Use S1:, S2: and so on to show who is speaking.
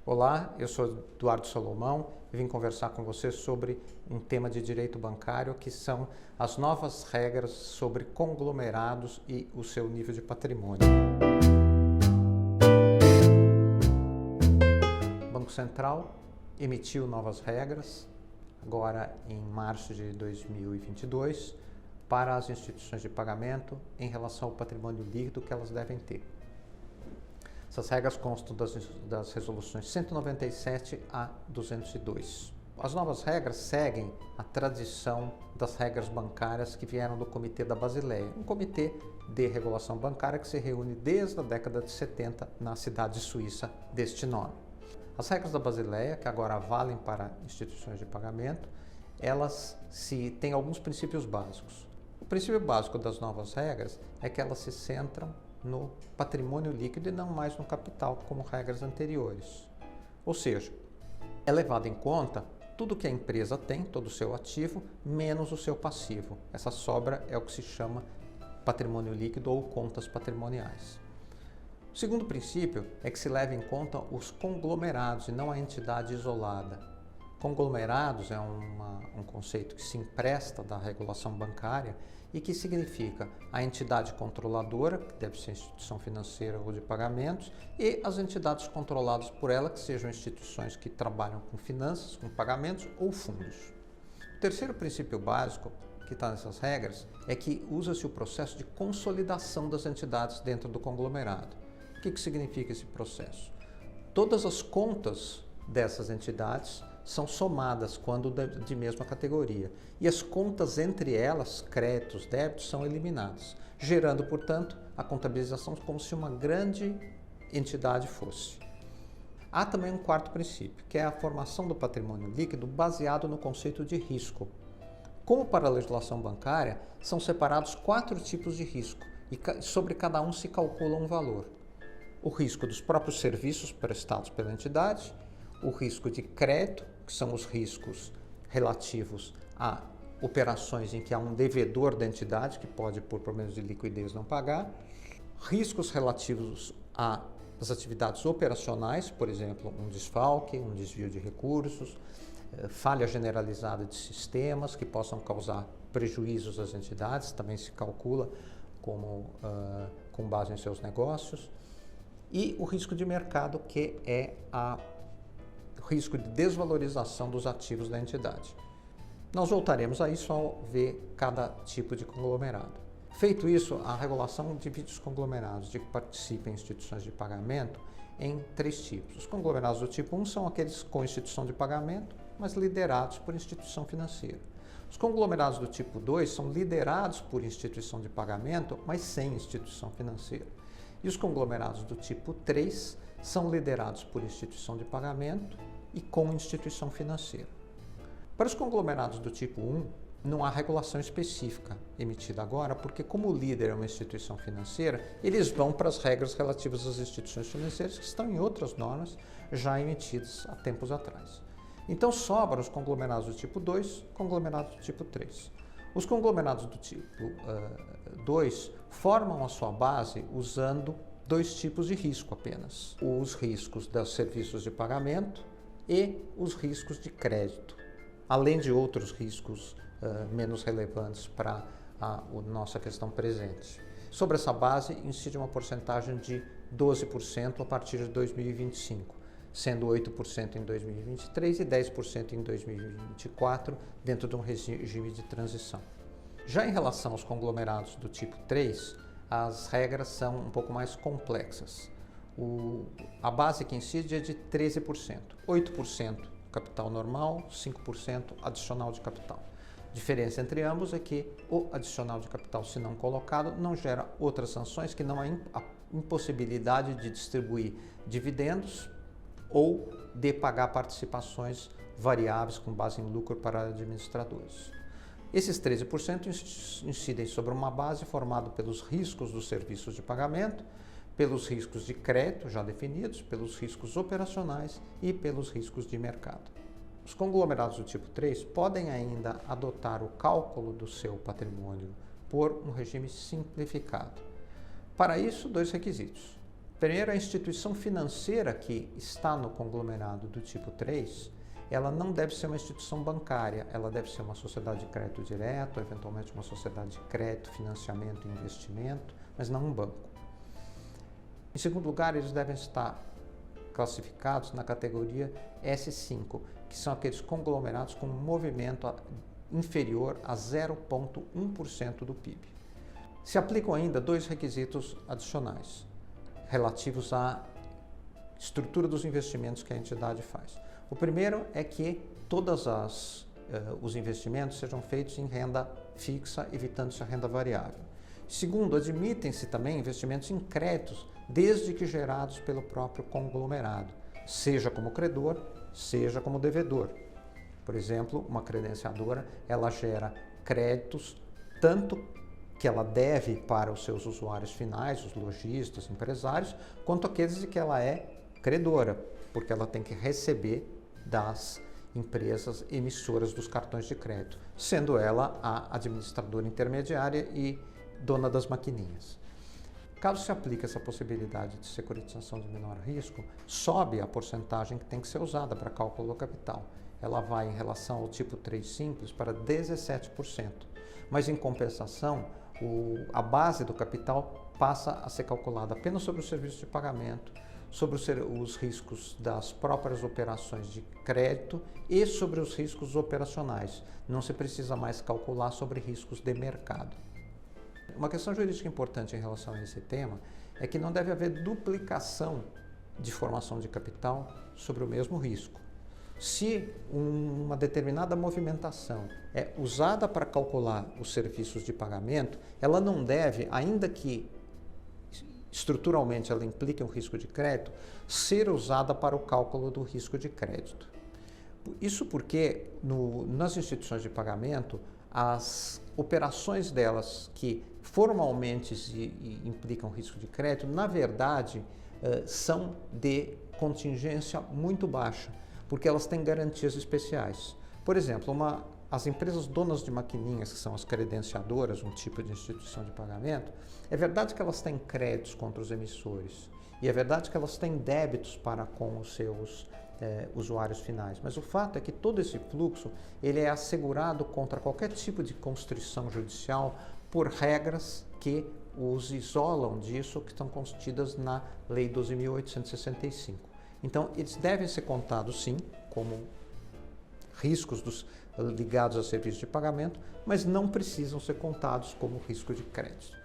S1: Olá, eu sou Eduardo Salomão e vim conversar com você sobre um tema de direito bancário que são as novas regras sobre conglomerados e o seu nível de patrimônio. O Banco Central emitiu novas regras agora em março de 2022 para as instituições de pagamento em relação ao patrimônio líquido que elas devem ter. Essas regras constam das resoluções 197 a 202. As novas regras seguem a tradição das regras bancárias que vieram do Comitê da Basileia, um comitê de regulação bancária que se reúne desde a década de 70 na cidade suíça deste nome. As regras da Basileia, que agora valem para instituições de pagamento, elas têm alguns princípios básicos. O princípio básico das novas regras é que elas se centram no patrimônio líquido e não mais no capital, como regras anteriores. Ou seja, é levado em conta tudo que a empresa tem, todo o seu ativo, menos o seu passivo. Essa sobra é o que se chama patrimônio líquido ou contas patrimoniais. O segundo princípio é que se leva em conta os conglomerados e não a entidade isolada. Conglomerados é um conceito que se empresta da regulação bancária e que significa a entidade controladora, que deve ser instituição financeira ou de pagamentos, e as entidades controladas por ela, que sejam instituições que trabalham com finanças, com pagamentos ou fundos. O terceiro princípio básico que está nessas regras é que usa-se o processo de consolidação das entidades dentro do conglomerado. O que significa esse processo? Todas as contas dessas entidades são somadas quando de mesma categoria e as contas entre elas, créditos, débitos, são eliminadas, gerando, portanto, a contabilização como se uma grande entidade fosse. Há também um quarto princípio, que é a formação do patrimônio líquido baseado no conceito de risco. Como para a legislação bancária, são separados 4 tipos de risco e sobre cada um se calcula um valor. O risco dos próprios serviços prestados pela entidade, o risco de crédito, que são os riscos relativos a operações em que há um devedor da entidade, que pode, por problemas de liquidez, não pagar, riscos relativos às atividades operacionais, por exemplo, um desfalque, um desvio de recursos, falha generalizada de sistemas que possam causar prejuízos às entidades, também se calcula com base em seus negócios, e o risco de mercado, que é o risco de desvalorização dos ativos da entidade. Nós voltaremos a isso ao ver cada tipo de conglomerado. Feito isso, a regulação divide os conglomerados de que participam em instituições de pagamento em 3 tipos. Os conglomerados do tipo 1 são aqueles com instituição de pagamento, mas liderados por instituição financeira. Os conglomerados do tipo 2 são liderados por instituição de pagamento, mas sem instituição financeira. E os conglomerados do tipo 3 são liderados por instituição de pagamento e com instituição financeira. Para os conglomerados do tipo 1, não há regulação específica emitida agora, porque como o líder é uma instituição financeira, eles vão para as regras relativas às instituições financeiras que estão em outras normas já emitidas há tempos atrás. Então sobram os conglomerados do tipo 2, conglomerados do tipo 3. Os conglomerados do tipo 2 formam a sua base usando 2 tipos de risco apenas. Os riscos dos serviços de pagamento e os riscos de crédito, além de outros riscos menos relevantes para a nossa questão presente. Sobre essa base, incide uma porcentagem de 12% a partir de 2025, sendo 8% em 2023 e 10% em 2024, dentro de um regime de transição. Já em relação aos conglomerados do tipo 3, as regras são um pouco mais complexas. A base que incide é de 13%, 8% capital normal, 5% adicional de capital. A diferença entre ambos é que o adicional de capital, se não colocado, não gera outras sanções que não a impossibilidade de distribuir dividendos ou de pagar participações variáveis com base em lucro para administradores. Esses 13% incidem sobre uma base formada pelos riscos dos serviços de pagamento, pelos riscos de crédito já definidos, pelos riscos operacionais e pelos riscos de mercado. Os conglomerados do tipo 3 podem ainda adotar o cálculo do seu patrimônio por um regime simplificado. Para isso, 2 requisitos. Primeiro, a instituição financeira que está no conglomerado do tipo 3, ela não deve ser uma instituição bancária, ela deve ser uma sociedade de crédito direto, eventualmente uma sociedade de crédito, financiamento e investimento, mas não um banco. Em segundo lugar, eles devem estar classificados na categoria S5, que são aqueles conglomerados com um movimento inferior a 0,1% do PIB. Se aplicam ainda dois requisitos adicionais, relativos à estrutura dos investimentos que a entidade faz. O primeiro é que todos os investimentos sejam feitos em renda fixa, evitando-se a renda variável. Segundo, admitem-se também investimentos em créditos, desde que gerados pelo próprio conglomerado, seja como credor, seja como devedor. Por exemplo, uma credenciadora, ela gera créditos tanto que ela deve para os seus usuários finais, os lojistas, empresários, quanto aqueles de que ela é credora, porque ela tem que receber das empresas emissoras dos cartões de crédito, sendo ela a administradora intermediária e dona das maquininhas. Caso se aplique essa possibilidade de securitização de menor risco, sobe a porcentagem que tem que ser usada para cálculo do capital. Ela vai, em relação ao tipo 3 simples, para 17%. Mas, em compensação, a base do capital passa a ser calculada apenas sobre o serviço de pagamento, sobre os riscos das próprias operações de crédito e sobre os riscos operacionais. Não se precisa mais calcular sobre riscos de mercado. Uma questão jurídica importante em relação a esse tema é que não deve haver duplicação de formação de capital sobre o mesmo risco. Se uma determinada movimentação é usada para calcular os serviços de pagamento, ela não deve, ainda que estruturalmente ela implique um risco de crédito, ser usada para o cálculo do risco de crédito. Isso porque nas instituições de pagamento, as operações delas que formalmente implicam risco de crédito, na verdade, são de contingência muito baixa, porque elas têm garantias especiais. Por exemplo, as empresas donas de maquininhas, que são as credenciadoras, um tipo de instituição de pagamento, é verdade que elas têm créditos contra os emissores e é verdade que elas têm débitos para com os seus usuários finais, mas o fato é que todo esse fluxo ele é assegurado contra qualquer tipo de constrição judicial por regras que os isolam disso, que estão contidas na Lei 12.865. Então, eles devem ser contados, sim, como riscos ligados a serviços de pagamento, mas não precisam ser contados como risco de crédito.